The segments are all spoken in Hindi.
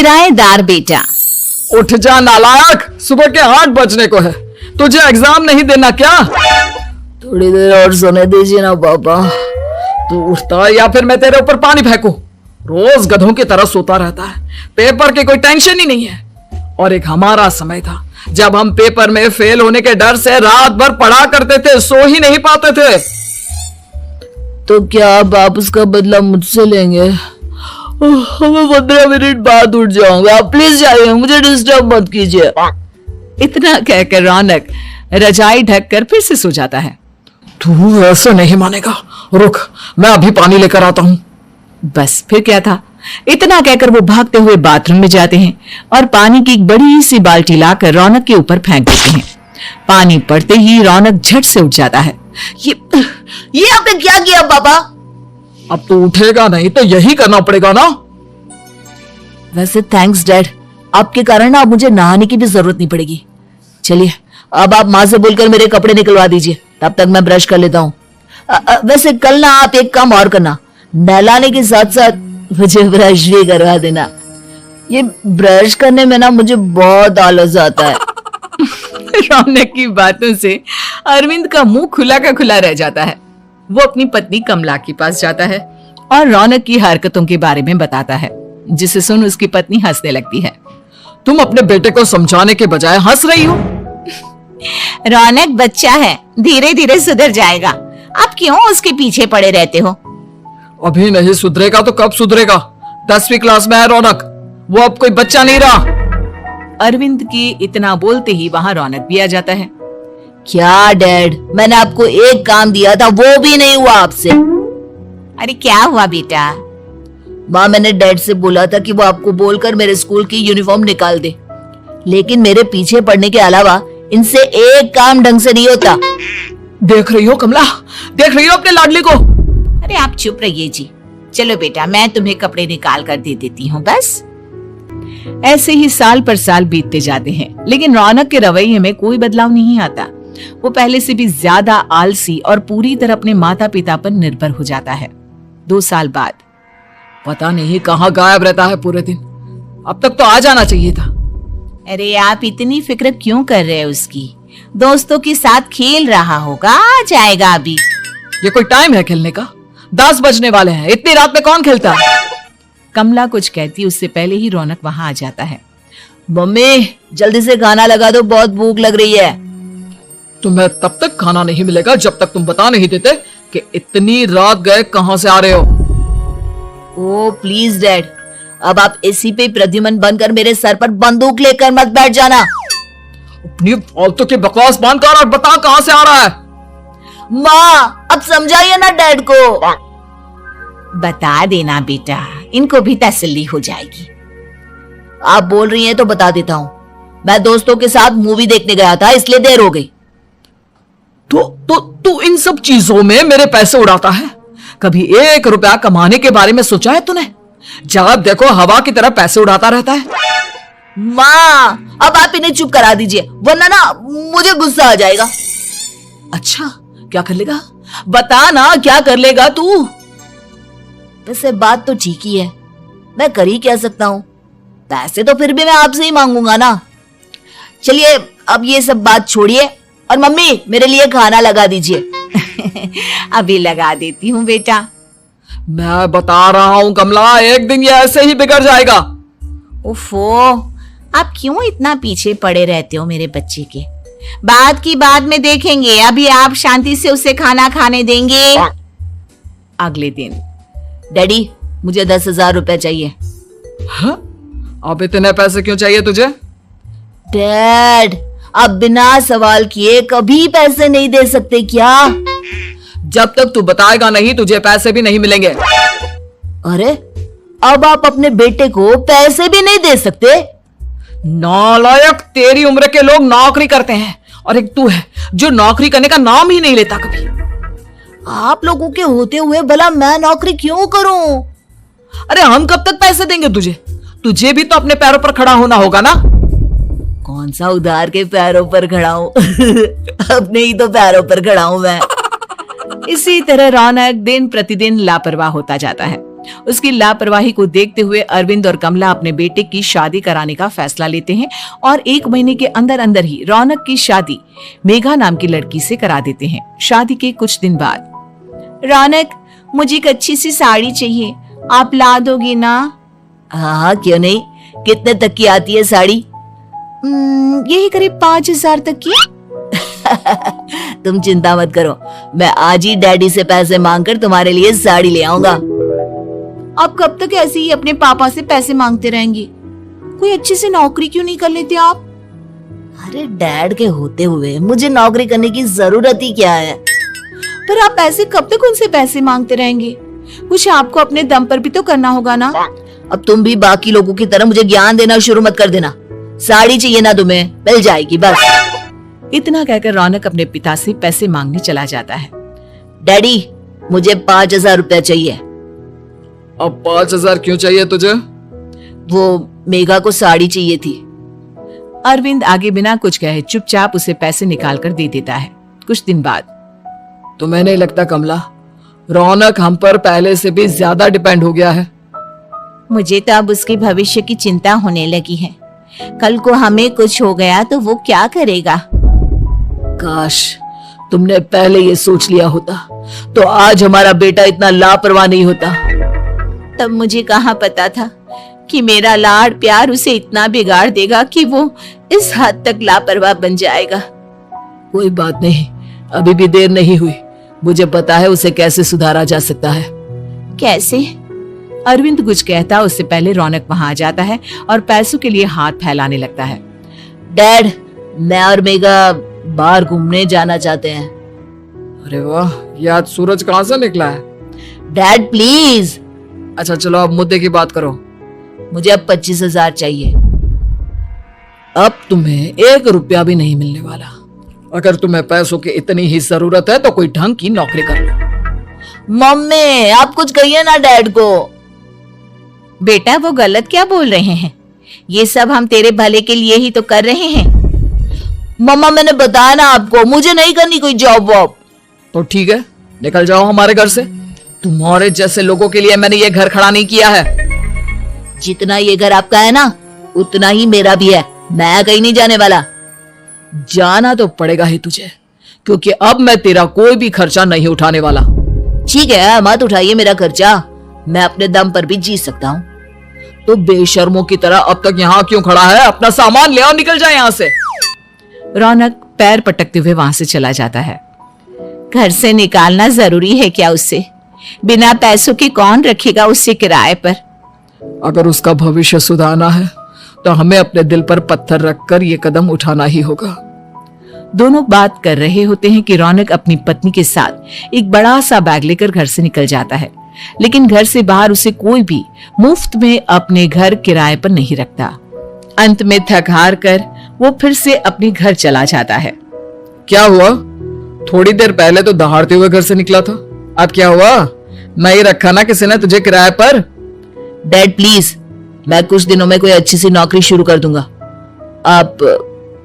किराएदार बेटा। उठ जा नालायक, सुबह के 8 बजने को है, तुझे एग्जाम नहीं देना क्या? थोड़ी देर और सोने दीजिए ना पापा। तू उठता है या फिर मैं तेरे ऊपर पानी फेंकूं? रोज गधों की तरह सोता रहता है, पेपर की कोई टेंशन ही नहीं है। और एक हमारा समय था जब हम पेपर में फेल होने के डर से रात भर पढ़ा करते थे, सो ही नहीं पाते थे। तो क्या आप उसका बदला मुझसे लेंगे? मैं 15 मिनट बाद उठ जाऊंगा, आप प्लीज जाइए, मुझे डिस्टर्ब मत कीजिए। इतना कहकर रौनक रजाई ढककर फिर से सो जाता है। तू ऐसे नहीं मानेगा, रुक मैं अभी पानी लेकर आता हूं। बस फिर क्या था, इतना कहकर वो भागते हुए बाथरूम में जाते हैं और पानी की एक बड़ी सी बाल्टी लाकर रौनक के ऊपर फेंक देते हैं। पानी पड़ते ही रौनक झट से उठ जाता है। ये आपने क्या किया पापा? अब तो उठेगा नहीं तो यही करना पड़ेगा ना। वैसे थैंक्स डैड, आपके कारण ना अब मुझे नहाने की भी जरूरत नहीं पड़ेगी। चलिए अब आप माँ से बोलकर मेरे कपड़े निकलवा दीजिए, तब तक मैं ब्रश कर लेता हूँ। वैसे कल ना आप एक काम और करना, नहलाने के साथ साथ मुझे ब्रश भी करवा देना। ये ब्रश करने में ना मुझे बहुत आलस आता है। रौनक की बातों से अरविंद का मुंह खुला का खुला रह जाता है। वो अपनी पत्नी कमला के पास जाता है और रौनक की हरकतों के बारे में बताता है, जिसे सुन उसकी पत्नी हंसने लगती है। तुम अपने बेटे को समझाने के बजाय हंस रही हो। रौनक बच्चा है, धीरे धीरे सुधर जाएगा, आप क्यों उसके पीछे पड़े रहते हो? अभी नहीं सुधरेगा तो कब सुधरेगा? 10वीं क्लास में है रौनक, वो अब कोई बच्चा नहीं रहा। अरविंद की इतना बोलते ही वहां रौनक भी आ जाता है। क्या डैड, मैंने आपको एक काम दिया था, वो भी नहीं हुआ आपसे। अरे क्या हुआ बेटा? माँ, मैंने डैड से बोला था कि वो आपको बोलकर मेरे स्कूल की यूनिफॉर्म निकाल दे, लेकिन मेरे पीछे पड़ने के अलावा इनसे एक काम ढंग से नहीं होता। देख रही हो कमला, देख रही हो अपने लाडली को? अरे आप चुप रहिए जी। चलो बेटा, मैं तुम्हें कपड़े निकाल कर दे देती हूँ। बस ऐसे ही साल पर साल बीतते जाते हैं, लेकिन रौनक के रवैये में कोई बदलाव नहीं आता। वो पहले से भी ज्यादा आलसी और पूरी तरह अपने माता पिता पर निर्भर हो जाता है। 2 साल बाद पता नहीं कहाँ गायब रहता है पूरे दिन, अब तक तो आ जाना चाहिए था। अरे आप इतनी फिक्र क्यों कर रहे हैं उसकी? दोस्तों के साथ खेल रहा होगा, आ जाएगा अभी। ये कोई टाइम है खेलने का? 10 बजने वाले हैं, इतनी रात में कौन खेलता है? कमला कुछ कहती उससे पहले ही रौनक वहां आ जाता है। मम्मी जल्दी से खाना लगा दो, बहुत भूख लग रही है। तुम्हें तब तक खाना नहीं मिलेगा जब तक तुम बता नहीं देते कि इतनी रात गए कहां से आ रहे हो। ओ प्लीज डैड, अब आप एसी पे प्रद्युमन बनकर मेरे सर पर बंदूक लेकर मत बैठ जाना। अपनी फालतू की बकवास बंद कर और बता कहां से आ रहा है। माँ अब समझाइए ना डैड को। बता देना बेटा, इनको भी तसल्ली हो जाएगी। आप बोल रही हैं तो बता देता हूँ, मैं दोस्तों के साथ मूवी देखने गया था, इसलिए देर हो गई। तो तू इन सब चीजों में मेरे पैसे उड़ाता है? कभी 1 रुपया कमाने के बारे में सोचा है तूने? जब देखो हवा की तरह पैसे उड़ाता रहता है। माँ अब आप इन्हें चुप करा दीजिए, वरना ना मुझे गुस्सा आ जाएगा। अच्छा क्या कर लेगा? बता ना क्या कर लेगा तू? वैसे बात तो ठीक ही है, मैं कर ही क्या सकता हूँ, पैसे तो फिर भी मैं आपसे ही मांगूंगा ना। चलिए अब ये सब बात छोड़िए और मम्मी मेरे लिए खाना लगा दीजिए। अभी लगा देती हूँ बेटा। मैं बता रहा हूँ कमला, एक दिन ये ऐसे ही बिगड़ जाएगा। उफो, आप क्यों इतना पीछे पड़े रहते हो मेरे बच्चे के? बात की बाद में देखेंगे, अभी आप शांति से उसे खाना खाने देंगे। अगले दिन डैडी मुझे 10,000 रुपए चाहिए। हाँ? अब इतने पैसे क्यों चाहिए तुझे? डैड आप बिना सवाल किए कभी पैसे नहीं दे सकते क्या? जब तक तू बताएगा नहीं तुझे पैसे भी नहीं मिलेंगे। अरे अब आप अपने बेटे को पैसे भी नहीं दे सकते? नालायक, तेरी उम्र के लोग नौकरी करते हैं और एक तू है जो नौकरी करने का नाम ही नहीं लेता कभी। आप लोगों के होते हुए भला मैं नौकरी क्यों करूं? अरे हम कब तक पैसे देंगे तुझे? तुझे भी तो अपने पैरों पर खड़ा होना होगा ना। कौन सा उधार के पैरों पर खड़ा हूं? अपने ही तो पैरों पर खड़ा हूं मैं। इसी तरह रौनक दिन प्रतिदिन लापरवाह होता जाता है। उसकी लापरवाही को देखते हुए अरविंद और कमला अपने बेटे की शादी कराने का फैसला लेते हैं और 1 महीने के अंदर अंदर ही रौनक की शादी मेघा नाम की लड़की से करा देते हैं। शादी के कुछ दिन बाद, रौनक मुझे एक अच्छी सी साड़ी चाहिए, आप ला दोगे ना? हाँ क्यों नहीं। कितने तक की आती है साड़ी? यही करीब 5,000 तक की। तुम चिंता मत करो, मैं आज ही डैडी से पैसे मांगकर तुम्हारे लिए साड़ी ले आऊंगा। आप कब तक ऐसे ही अपने पापा से पैसे मांगते रहेंगे? कोई अच्छी सी नौकरी क्यों नहीं कर लेते आप? अरे डैड के होते हुए मुझे नौकरी करने की जरूरत ही क्या है? पर आप ऐसे कब तक उनसे पैसे मांगते रहेंगे? कुछ आपको अपने दम पर भी तो करना होगा ना। अब तुम भी बाकी लोगों की तरह मुझे ज्ञान देना शुरू मत कर देना। साड़ी चाहिए ना तुम्हें, मिल जाएगी बस। इतना कहकर रौनक अपने पिता से पैसे मांगने चला जाता है। डैडी मुझे 5,000 रुपया चाहिए। अब 5,000 क्यों चाहिए तुझे? वो मेघा को साड़ी चाहिए थी। अरविंद आगे बिना कुछ कहे चुपचाप उसे पैसे निकाल कर दे देता है। कुछ दिन बाद, तुम्हें नहीं लगता कमला, रौनक हम पर पहले से भी ज्यादा डिपेंड हो गया है? मुझे तो अब उसके भविष्य की चिंता होने लगी है। कल को हमें कुछ हो गया तो वो क्या करेगा? काश तुमने पहले ये सोच लिया होता तो आज हमारा बेटा इतना लापरवाह नहीं होता। तब मुझे कहाँ पता था कि मेरा लाड़ प्यार उसे इतना बिगाड़ देगा कि वो इस हद तक लापरवाह बन जाएगा। कोई बात नहीं, अभी भी देर नहीं हुई। मुझे पता है उसे कैसे सुधारा जा सकता है। कैसे? अरविंद कुछ कहता उससे पहले रौनक वहां आ जाता है और पैसों के लिए हाथ फैलाने लगता है। डैड, मैं और मेघा बाहर घूमने जाना चाहते हैं। अरे वाह, ये आज सूरज कहाँ से निकला है? Dad please. अच्छा चलो अब मुद्दे की बात करो। मुझे अब 25,000 चाहिए। अब तुम्हें 1 रुपया भी नहीं मिलने वाला। अगर तुम्हें पैसों की इतनी ही जरूरत है तो कोई ढंग की नौकरी कर लो। मम्मी आप कुछ कहिए ना डैड को। बेटा वो गलत क्या बोल रहे हैं? ये सब हम तेरे भले के लिए ही तो कर रहे हैं। मम्मा मैंने बताया ना आपको, मुझे नहीं करनी कोई जॉब वॉब। तो ठीक है, निकल जाओ हमारे घर से। तुम्हारे जैसे लोगों के लिए मैंने ये घर खड़ा नहीं किया है। जितना ये घर आपका है ना उतना ही मेरा भी है। मैं कहीं नहीं जाने वाला। जाना तो पड़ेगा ही तुझे, क्योंकि अब मैं तेरा कोई भी खर्चा नहीं उठाने वाला। ठीक है, मत उठाइए मेरा खर्चा, मैं अपने दम पर भी जी सकता हूँ। तो बेशर्मों की तरह अब तक यहाँ क्यों खड़ा है? अपना सामान ले आओ, निकल जाए यहाँ से। रौनक पैर पटकते हुए वहां से चला जाता है। घर से निकालना जरूरी है क्या उसे? बिना पैसों के कौन रखेगा उसे किराए पर? अगर उसका भविष्य सुधारना है तो हमें अपने दिल पर पत्थर रखकर ये कदम उठाना ही होगा। दोनों बात कर रहे होते हैं कि रौनक अपनी पत्नी के साथ एक बड़ा सा बैग लेकर घर से निकल जाता है, लेकिन घर से बाहर उसे कोई भी मुफ्त में अपने घर किराए पर नहीं रखता। अंत में थक हार कर वो फिर से अपने घर चला जाता है। क्या हुआ? थोड़ी देर पहले तो दहाड़ते हुए घर से निकला था, अब क्या हुआ? नहीं रखा ना किसी ने तुझे किराए पर? डैड प्लीज, मैं कुछ दिनों में कोई अच्छी सी नौकरी शुरू कर दूंगा। आप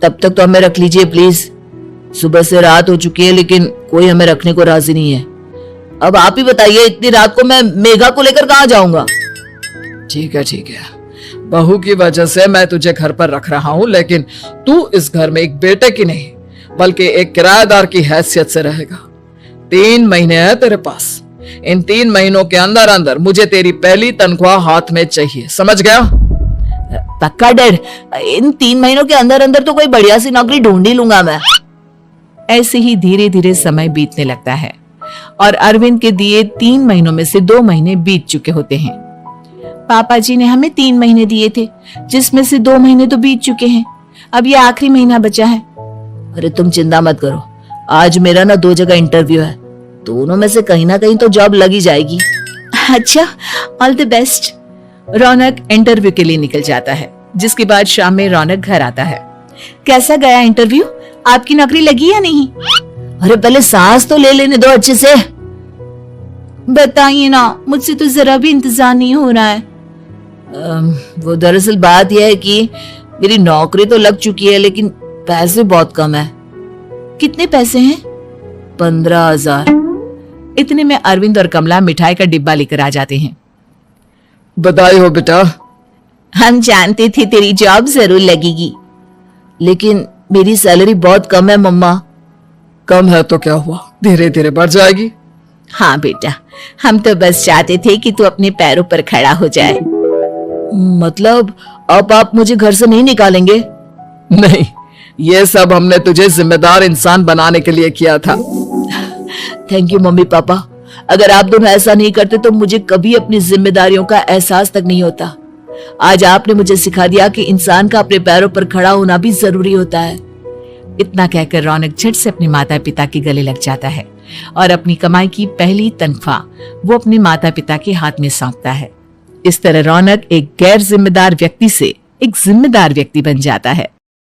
तब तक तो हमें रख लीजिए प्लीज। सुबह से रात हो चुकी है लेकिन कोई हमें रखने को राजी नहीं है। अब आप ही बताइए, इतनी रात को मैं मेघा को लेकर कहाँ जाऊंगा? ठीक है ठीक है, बहू की वजह से मैं तुझे घर पर रख रहा हूँ, लेकिन तू इस घर में एक बेटे की नहीं बल्कि एक किराएदार की हैसियत से रहेगा। 3 महीने है तेरे पास। इन 3 महीनों के अंदर अंदर मुझे तेरी पहली तनख्वाह हाथ में चाहिए, समझ गया? पक्का डैड, इन 3 महीनों के अंदर अंदर तो कोई बढ़िया सी नौकरी ढूंढ ही लूंगा मैं। ऐसे ही धीरे धीरे समय बीतने लगता है और अरविंद के दिए 3 महीनों में से 2 महीने बीत चुके होते हैं। पापा जी ने हमें 3 महीने दिए थे, जिसमें से 2 महीने तो बीत चुके हैं। अब ये आखिरी महीना बचा है। अरे तुम चिंता मत करो, आज मेरा ना 2 जगह इंटरव्यू है, दोनों में से कहीं ना कहीं तो जॉब लगी जाएगी। अच्छा, all the best. Raunak interview के लिए निकल जाता है, जिसके बाद शाम में रौनक घर आता है। कैसा गया इंटरव्यू? आपकी नौकरी लगी या नहीं? अरे पहले सांस तो ले लेने दो अच्छे से। बताइए ना, मुझसे तो जरा भी इंतजार नहीं हो रहा है। वो दरअसल बात यह है कि मेरी नौकरी तो लग चुकी है लेकिन पैसे बहुत कम है। कितने पैसे हैं? 15,000। इतने में अरविंद और कमला मिठाई का डिब्बा लेकर आ जाते हैं। बधाई हो बेटा। हम जानते थे तेरी जॉब जरूर लगेगी। लेकिन मेरी सैलरी बहुत कम है मम्मा। कम है तो क्या हुआ, धीरे धीरे बढ़ जाएगी। हाँ बेटा, हम तो बस चाहते थे कि तू अपने पैरों पर खड़ा हो जाए। मतलब अब आप मुझे घर से नहीं निकालेंगे? नहीं, ये सब हमने तुझे जिम्मेदार इंसान बनाने के लिए किया था। Thank you mummy papa. अगर आप दोनों ऐसा नहीं करते तो मुझे कभी अपनी जिम्मेदारियों का एहसास तक नहीं होता। आज आपने मुझे सिखा दिया कि इंसान का अपने पैरों पर खड़ा होना भी जरूरी होता है। इतना कहकर रौनक झट से अपने माता पिता के गले लग जाता है और अपनी कमाई की पहली तनख्वाह वो अपने माता पिता के हाथ में सौंपता है। इस तरह रौनक एक गैर जिम्मेदार व्यक्ति से एक जिम्मेदार व्यक्ति बन जाता है।